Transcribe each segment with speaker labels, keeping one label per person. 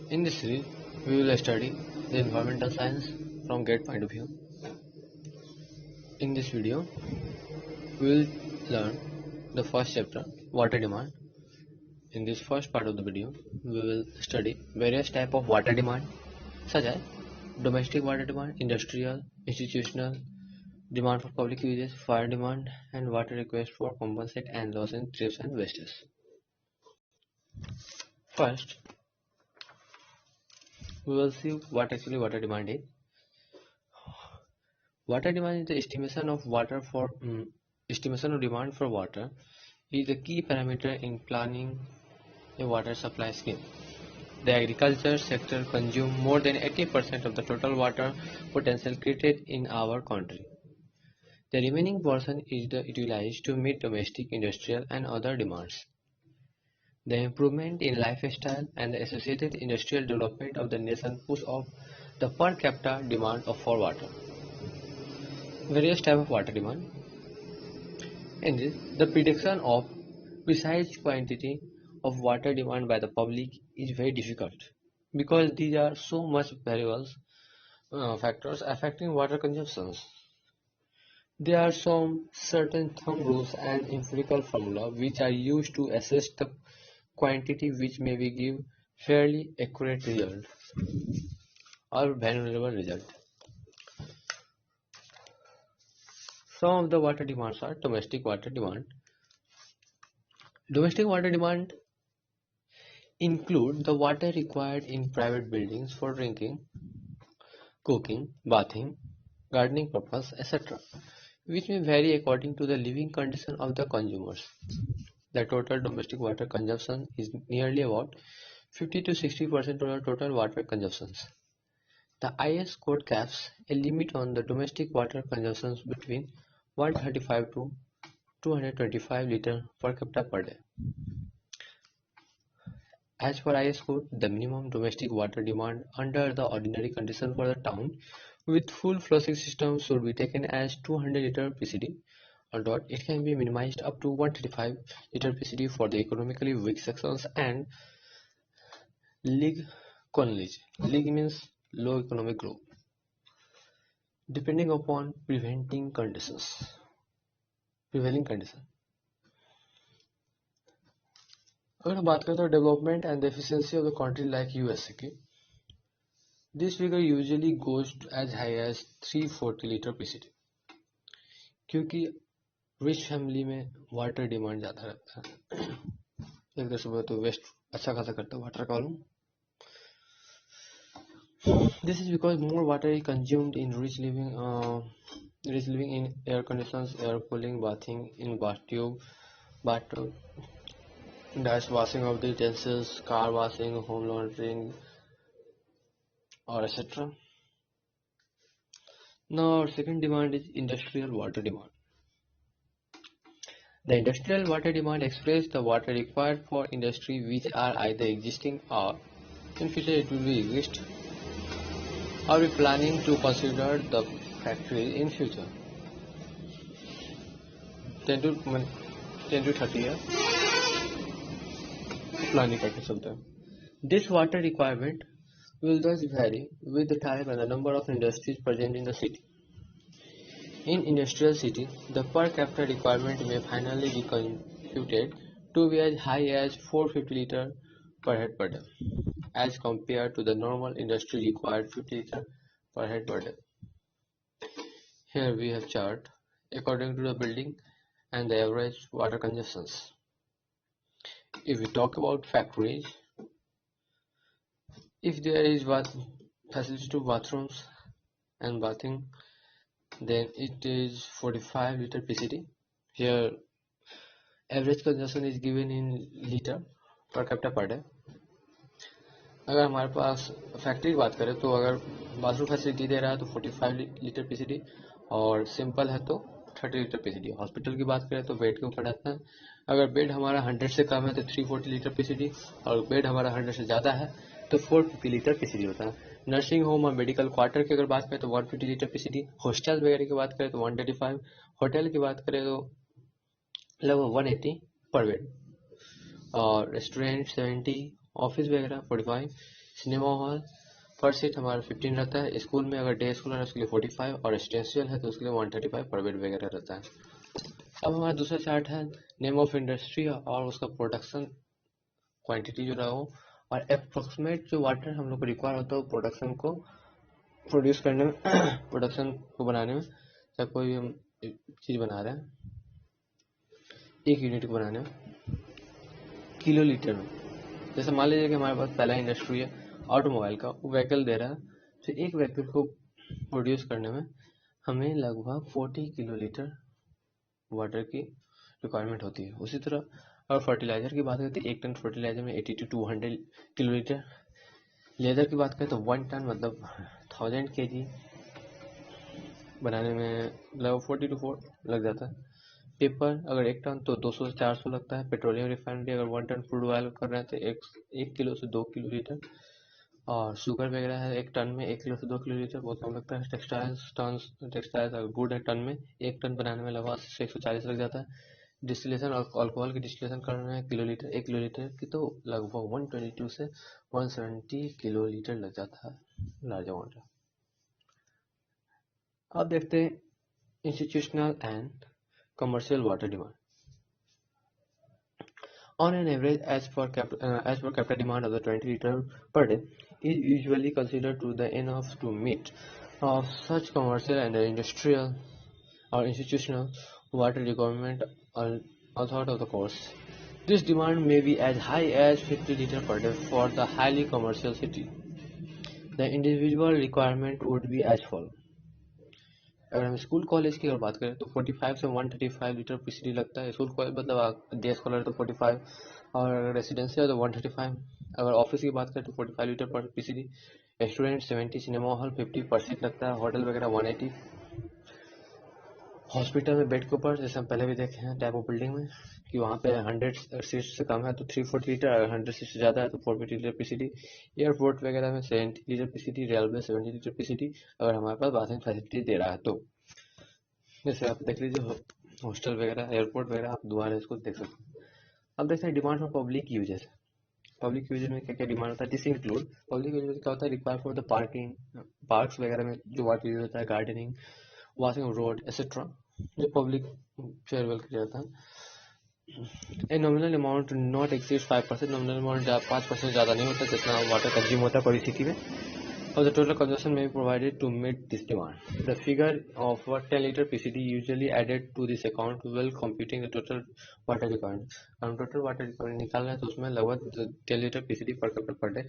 Speaker 1: In this series, we will study the environmental science from GATE point of view. In this video, we will learn the first chapter, water demand. In this first part of the video, we will study various types of water demand, such as domestic water demand, industrial, institutional, demand for public uses, fire demand, and water request for compensate and loss in trips and wastes. First, we will see what actually water demand is. Water demand is the estimation of demand for water is a key parameter in planning a water supply scheme. The agriculture sector consumes more than 80% of the total water potential created in our country. The remaining portion is utilized to meet domestic, industrial, and other demands. The improvement in lifestyle and the associated industrial development of the nation push up the per capita demand for water. Various types of water demand. In this, the prediction of precise quantity of water demand by the public is very difficult because these are so much variables factors affecting water consumptions. There are some certain thumb rules and empirical formula which are used to assess the quantity which may be give fairly accurate result or vulnerable result. Some of the water demands are domestic water demand. Domestic water demand include the water required in private buildings for drinking, cooking, bathing, gardening purpose, etc., which may vary according to the living condition of the consumers. The total domestic water consumption is nearly about 50 to 60% of the total water consumptions. The IS code caps a limit on the domestic water consumptions between 135 to 225 liters per capita per day. As per IS code, the minimum domestic water demand under the ordinary condition for the town with full flushing system should be taken as 200 liter PCD. Although it can be minimized up to 135 liter PCD for the economically weak sections and league colonies. League means low economic growth, depending upon prevailing condition. अगर हम बात करें तो development and the efficiency of the country like USA की, this figure usually goes as high as 340 litre PCD, क्योंकि rich family में water demand ज़्यादा रहता है. एक तरह से तो वेस्ट अच्छा खासा करता है water column. This is because more water is consumed in rich living in air conditions, air cooling, bathing in bathtub, dash washing of the utensils, car washing, home laundering, or etc. Now, our second demand is industrial water demand. The industrial water demand expresses the water required for industry which are either existing or in future it will be exist. Are we planning to consider the factory in future? 10 to 30 years planning करके चलते हैं. This water requirement will thus vary with the time and the number of industries present in the city. In industrial city, the per capita requirement may finally be computed to be as high as 450 liter per head per day, as compared to the normal industry required 50 liter per head per day. Here we have chart according to the building and the average water consumptions. If we talk about factories, if there is facility to bathrooms and bathing, then it is 45 liter PCD. Here average consumption is given in liter per capita per day. अगर हमारे पास factory की बात करें तो अगर bathroom facility दे रहा है तो 45 लीटर पीसीडी और सिंपल है तो 30 लीटर पीसीडी. हॉस्पिटल की बात करें तो बेड के ऊपर रहता है. अगर बेड हमारा 100 से कम है तो 340 लीटर पीसीडी और बेड हमारा 100 से ज़्यादा है तो 450 लीटर पीसीडी होता है. नर्सिंग होम और मेडिकल क्वार्टर की अगर बात करें तो 150 लीटर पीसीडी. हॉस्टल वगैरह की बात करें तो 135. होटल की बात करें तो लगभग 180 पर बेड और रेस्टोरेंट 70, ऑफिस वगैरह 45. सिनेमा हॉल पर सीट हमारा 15 रहता है। स्कूल में अगर डे स्कूलर है उसके लिए 45 और रेजिडेंशियल है तो उसके लिए 135 पर बेड वगैरह रहता है। अब हमारा दूसरा चार्ट है नेम ऑफ इंडस्ट्री और उसका प्रोडक्शन क्वांटिटी जो रहा हो और अप्रोक्सीमेट जो वाटर हम लोग को रिक्वायर होता है प्रोडक्शन को प्रोड्यूस करने में प्रोडक्शन को बनाने में, चाहे कोई भी हम चीज़ बना रहे हैं एक यूनिट को बनाने में किलो लीटर में। जैसे मान लीजिए कि हमारे पास पहला इंडस्ट्री है ऑटोमोबाइल का, वो व्हीकल दे रहा है, तो एक व्हीकल को प्रोड्यूस करने में हमें लगभग 40 किलो लीटर वाटर की रिक्वायरमेंट होती है। उसी तरह अगर फर्टिलाइजर की बात करें तो 1 टन फर्टिलाइजर में 80 to 200 किलो लीटर। लेदर की बात करें तो 1 टन मतलब 1000 kg बनाने में लगभग 40 to 4 लग जाता है। पेपर अगर 1 टन तो 200 से 400 लगता है। पेट्रोलियम रिफाइनरी अगर 1 टन क्रूड ऑयल कर रहे हैं तो 1 किलो से 2 किलो लीटर। और शुगर वगैरह है 1 टन में 1 किलो से 2 किलो लीटर, बहुत कम लगता है। टेक्सटाइल्स अगर गुड है टन में 1 टन बनाने में लगभग 140 लग जाता है। डिस्टिलेशन और अल्कोहल की डिस्टिलेशन करना है किलो लीटर की तो लगभग 122 से 170 किलो लीटर लग जाता है, लार्ज अमाउंट है। अब देखते हैं institutional and commercial water demand. On an average, as per capita demand of the 20 liter per day is usually considered to the enough to meet of such commercial and industrial or institutional water requirement all thought of the course. This demand may be as high as 50 liter per day for the highly commercial city. The individual requirement would be as follows. अगर हम school college की अगर बात करें तो 45 से 135 litre PCD लगता है। स्कूल कॉलेज मतलब डे स्कॉलर तो 45 और रेसिडेंशियल तो 135। अगर ऑफिस की बात करें तो 45 लीटर पर पीसीडी। रेस्टोरेंट 70, सिनेमा हॉल 50 पर सीट लगता है, होटल वगैरह 180। हॉस्पिटल में बेड के ऊपर जैसे हम पहले भी देखे हैं टाइप ऑफ बिल्डिंग में कि वहाँ पे 100 सीट्स से कम है तो 340 लीटर, अगर 100 सीट से ज़्यादा है तो 450 लीटर पीसीडी। एयरपोर्ट वगैरह में 70 litre PCD, railway 70 litre PCD अगर हमारे पास बाथिंग फैसिलिटी दे रहा है तो। जैसे आप देख लीजिए हॉस्टल वगैरह एयरपोर्ट वगैरह आप दोबारा इसको देख सकते हैं। अब देखते हैं demand for public uses. Public uses में क्या क्या डिमांड होता है, दिस इंक्लूड पब्लिक यूजेस में क्या होता है require for the parking, parks वगैरह में जो वाटर यूज होता है, गार्डनिंग, वॉशिंग रोड एक्सेट्रा जो पब्लिक फेयरवेल किया जाता है। A nominal amount not exceed 5%, nominal amount 5% ज़्यादा नहीं होता जितना वाटर कंज्यूम होता है पूरी सिटी में। Or the total consumption may be provided to meet this demand. The figure of 10 liter PCD usually added to this account while computing the total water requirement. हम total water requirement निकाल रहे हैं तो उसमें लगभग 10 litre PCD per day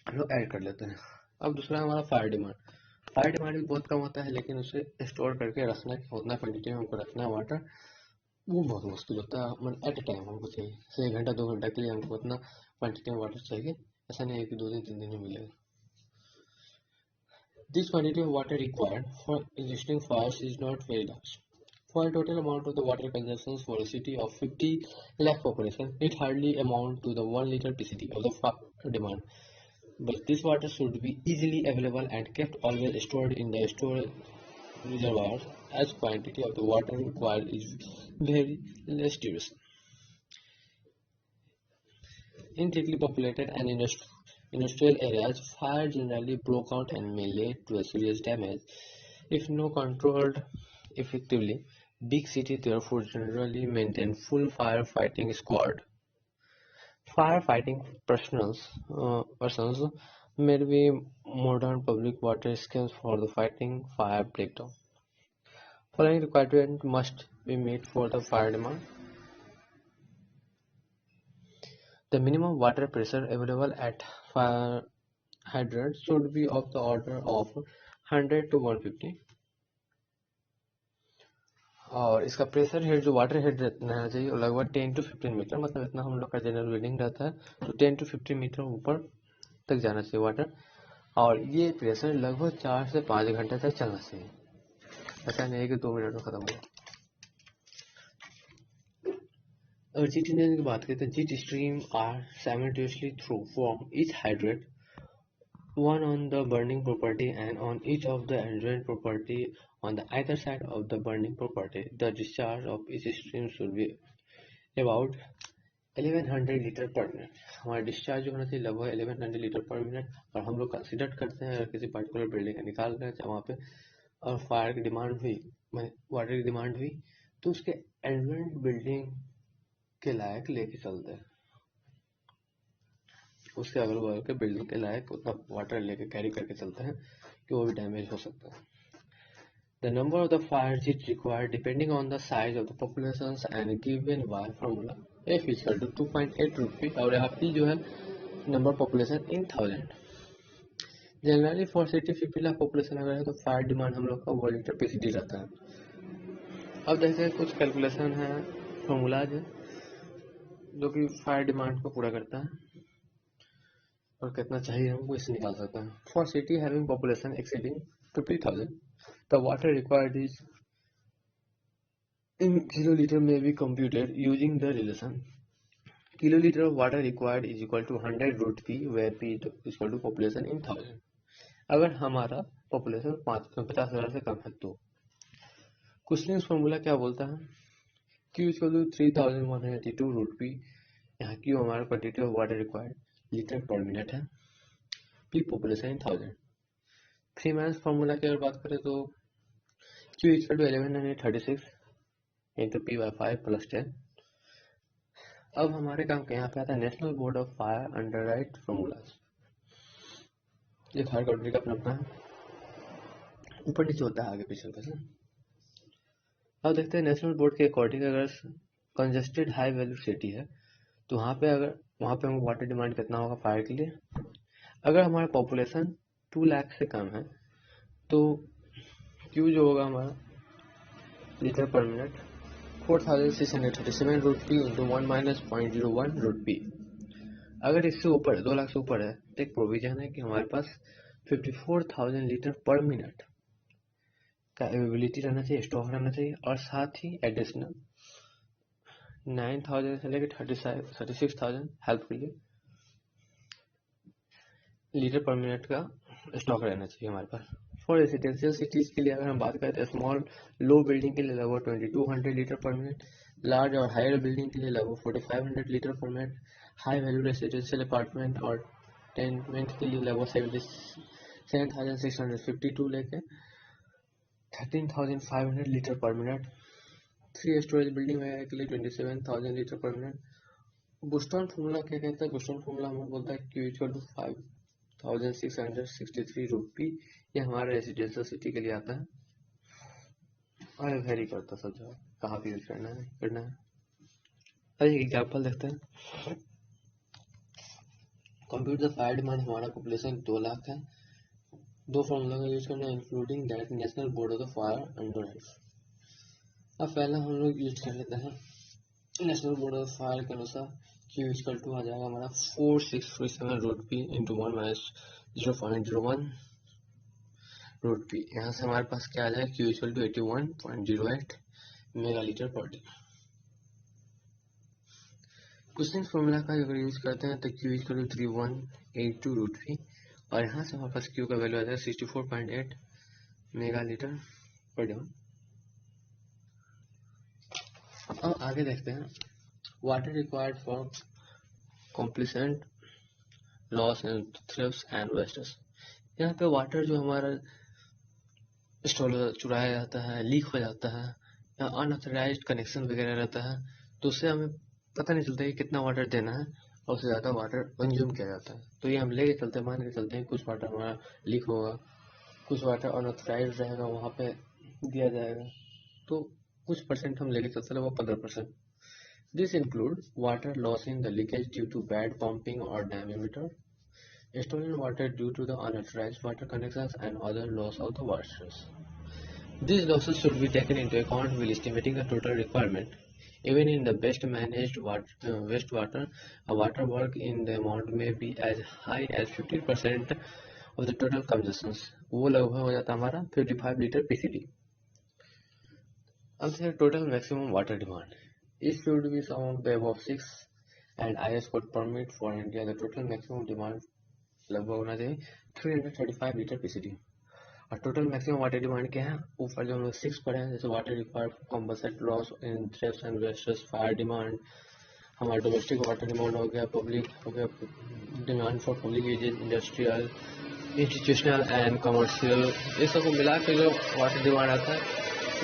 Speaker 1: हम लोग add कर लेते हैं। अब दूसरा हमारा फायर डिमांड। फायर डिमांड भी बहुत कम होता है लेकिन उसे स्टोर करके रखना, उतना क्वान्टिटी में हमको रखना है वाटर, वो बहुत मुश्किल होता है। मतलब एट ए टाइम हमको चाहिए, जैसे 1 घंटा 2 घंटा के लिए हमको उतना क्वान्टिटी में वाटर चाहिए, ऐसा नहीं है कि 2 दिन 3 दिन में मिलेगा। This quantity of water required for existing fires is not very large. For a total amount of the water consumption for a city of 50 lakh population, it hardly amount to the 1 liter PCD of the fire demand. But this water should be easily available and kept always stored in the storage reservoirs as quantity of the water required is very less duration. In thickly populated and industrial areas, fire generally broke out and may lead to a serious damage if not controlled effectively. Big cities therefore generally maintain full firefighting squad. Firefighting persons may be modern public water schemes for the fighting fire breakdown. Following requirements must be met for the fire demand. The minimum water pressure available at fire hydrant should be of the order of 100 to 150 और इसका pressure head जो water head रहना चाहिए वो लगभग 10 to 15 metre, मतलब इतना हम लोग का जनरल रीडिंग रहता है तो 10 to 15 मीटर ऊपर तक जाना चाहिए वाटर। और ये प्रेशर लगभग 4 से 5 घंटे तक चलना चाहिए, ऐसा नहीं है कि 2 मिनट में खत्म हो। अगर जीट इंजन की बात करें तो jet stream are simultaneously through from each hydrant, one on the burning property and on each of the adjoining property on the either side of the burning property. The discharge of each stream should be about 1100 litre पर minute हमारा discharge होना चाहिए, लगभग 1100 litre पर minute. और हम लोग consider करते हैं अगर किसी पर्टिकुलर बिल्डिंग का निकाल रहे हैं वहाँ पे और फायर की डिमांड हुई, वाटर की डिमांड हुई, तो उसके एनवेंट बिल्डिंग के लायक लेके चलते हैं, उसके अगल बगल के बिल्डिंग के लायक उतना वाटर लेके कैरी करके चलते हैं कि वो भी डैमेज हो सकता है। The number of the fires it required depending on the size of the populations and given by formula F is equal to 2.8 rupee और यहाँ P जो है number of population in thousand। Generally for city 50 lakh population अगर है तो fire demand हम लोग का 1 लीटर पीसीडी रहता है। अब देखते हैं कुछ कैलकुलेशन है, फॉर्मूलाज है जो कि फायर डिमांड को पूरा करता है और कितना चाहिए हमको इससे निकाल सकते हैं। For city having population exceeding 50,000 the water required is in kiloliter may be computed using the relation kiloliter of water required is equal to 100 root p where p is equal to population in thousand। अगर हमारा population 50,000 से कम है तो कुशलिंग्स formula क्या बोलता है, Q equal to 3182 root P. यहाँ Q हमारा quantity of water required litre पर मिनट है, P population in thousand. Freeman's formula की अगर बात करें तो Q equal to 1136 into P by 5 plus 10। अब हमारे काम के यहाँ पे आता है national board of fire underwriters formulas. ये हर कंट्री का अपना अपना है, ऊपर नीचे होता है, आगे पीछे होता है। अब देखते हैं नेशनल बोर्ड के अकॉर्डिंग अगर कंजेस्टेड हाई वैल्यू सिटी है तो वहाँ पे हमको वाटर डिमांड कितना होगा फायर के लिए। अगर हमारा पॉपुलेशन 2 लाख से कम है तो Q जो होगा हमारा लीटर पर minute 4637 root P into 1 minus 0.01 root P. अगर इससे ऊपर 2 लाख से ऊपर है तो एक प्रोविजन है कि हमारे पास 54,000 लीटर पर मिनट का अवेलेबिलिटी रहना चाहिए, स्टॉक रहना चाहिए, और साथ ही एडिशनल 9,000 से लेकर 36,000 हेल्प के लिए लीटर पर मिनट का स्टॉक रहना चाहिए हमारे पास। फॉर रेसिडेंशियल सिटीज के लिए अगर हम बात करें तो स्मॉल लो बिल्डिंग के लिए लगभग 2200 लीटर पर मिनट, लार्ज और हायर बिल्डिंग के लिए लगभग 4500 लीटर पर minute, high value residential apartment और टेनमेंट के लिए लगभग 7652 लेके 13,500 लीटर पर मिनट, 3 स्टोरेज बिल्डिंग वगैरह के लिए 27,000 लीटर पर मिनट। बुस्टन फॉर्मूला क्या कहता है, बुस्टन फॉर्मूला हमें बोलता है Q इक्वल टू 5,663 रुपी। ये हमारे रेसिडेंशियल सिटी के लिए आता है और वेरी करता सब जगह कहाँ पे यूज करना है। अब एक एग्जाम्पल देखते हैं। कंप्यूट द फायर डिमांड, हमारा पॉपुलेशन 2 लाख है, दो फॉर्मूला का यूज करना है including that national board of the fire under right. अब पहला हम लोग यूज कर लेते हैं नेशनल बोर्ड ऑफ फायर के अनुसार Q इक्वल टू आ जाएगा हमारा 4637 root P into 1 minus 0.01 root P. यहाँ से हमारे पास क्या आ जाएगा Q equal to 81.08 mega litre पर डे। कुशलिंग फॉर्मूला का अगर यूज करते हैं तो Q equal to 3182 root P और यहाँ से हमारे पास Q का वैल्यू आ जाएगा 64.8 मेगा लीटर पर डे। अब आगे देखते हैं water required for compensate loss and thrifts and wastage. यहाँ पे वाटर जो हमारा स्टॉल चुराया जाता है, लीक हो जाता है या अनऑथराइज्ड कनेक्शन वगैरह रहता है तो उससे हमें पता नहीं चलता कि कितना वाटर देना है और उससे ज़्यादा वाटर कंज्यूम किया जाता है। तो ये हम लेके चलते मान के चलते हैं कुछ वाटर हमारा लीक होगा, कुछ वाटर अनऑथराइज्ड रहेगा वहाँ पे दिया जाएगा, तो कुछ परसेंट हम लेके चलते हैं, वो 15%। This includes water loss in the leakage due to bad pumping or diameter, stolen water due to the unauthorized water connections, and other loss of the water. These losses should be taken into account while estimating the total requirement. Even in the best managed wastewater, a water work in the amount may be as high as 50% of the total consumptions. वो लगभग हो जाता है हमारा 55 litre PCD। अब से total maximum water demand It should be some the above 6 and IS code permit for India. The total maximum demand लगभग होना चाहिए 335 लीटर PCD। और टोटल मैक्सिमम वाटर डिमांड क्या है, ऊपर जो हम लोग 6 पर है, जैसे water required compensate loss in thrifts and wastage, fire demand हमारा डोमेस्टिक वाटर डिमांड हो गया, पब्लिक हो गया, demand for public uses, industrial, institutional and commercial, ये सब को मिला के जो वाटर डिमांड आता है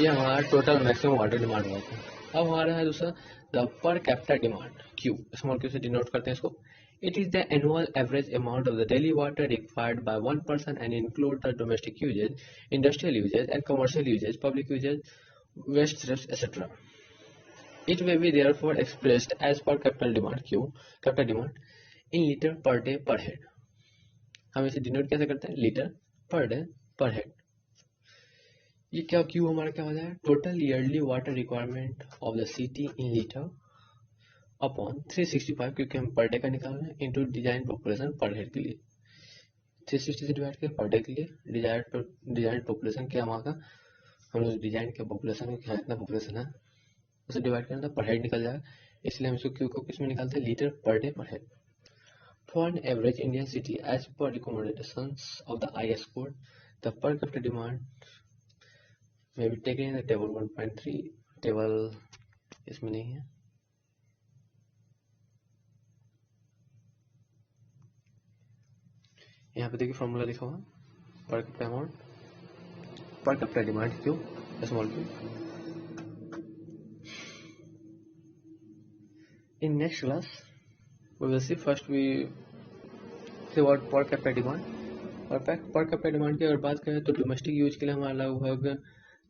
Speaker 1: ये हमारा टोटल मैक्सिमम वाटर डिमांड होता है। अब हमारा है दूसरा the per capita demand, Q, small Q से डिनोट करते हैं इसको। It is the annual average amount of the daily water required by one person and include the domestic uses, industrial uses and commercial uses, public uses, waste thrift etcetera. It may be therefore expressed as per capital demand Q, capital demand in liter per day per head. हम इसे denote कैसे करते हैं, litre पर day पर head. ये क्या Q हमारा क्या हो जाएगा, total yearly water requirement of the city in litre upon 365, क्योंकि हम पर डे का निकाल रहे हैं, इंटू डिजाइन पॉपुलेशन पर हेड के लिए 360 से डिवाइड किया पर डे के लिए। डिजाइन पॉपुलेशन क्या हमारा, हम लोग डिजाइन के पॉपुलेशन क्या इतना पॉपुलेशन है उसे डिवाइड करना था, पर हेड निकल जाएगा, इसलिए हम इसको क्यू को किस में निकालते हैं, लीटर पर डे पर head. For an average Indian city, as per recommendations of the IS code, the per capita demand may be taken in the table 1.3. Table इसमें नहीं है, यहाँ पे देखिए फॉर्मूला लिखा हुआ पर कैपिटा अमाउंट, पर capita demand Q, small Q. In next class, we will see first we see what per capita demand। और पर कैपिटा डिमांड की अगर बात करें तो डोमेस्टिक यूज के लिए हमारा लगभग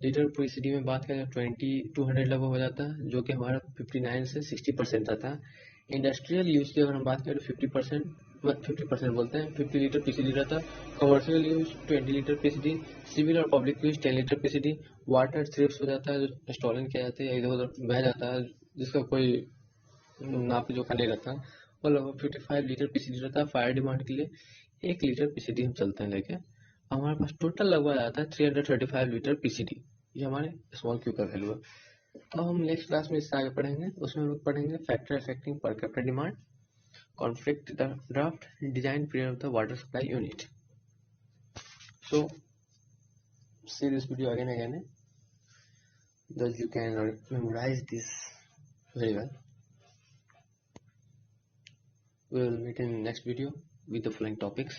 Speaker 1: लीटर पर सिटी में बात करें 2200 लगभग हो जाता है, जो कि हमारा 59 से 60% रहता है। इंडस्ट्रियल यूज की अगर हम बात करें तो 50% बोलते हैं, 50 लीटर पीसीडी रहता है। Commercial use 20 litre PCD, civil और public use 10 litre PCD. Water thrift हो जाता है, जो स्टॉलन किया जाता है, इधर उधर बह जाता है, जिसका कोई नाप जोखा नहीं रहता, और लगभग 55 लीटर पीसीडी रहता है। फायर डिमांड के लिए 1 लीटर पीसीडी हम चलते हैं लेके, हमारे पास टोटल लगभग आता है 335 लीटर पीसीडी। ये हमारे स्मॉल क्यू का वैल्यू है। अब हम नेक्स्ट क्लास में इससे आगे पढ़ेंगे, उसमें हम लोग पढ़ेंगे फैक्टर अफेक्टिंग पर capita demand, conflict draft, design period of the water supply unit. So see this video again and again, thus you can memorize this very well. We will meet in next video with the following topics.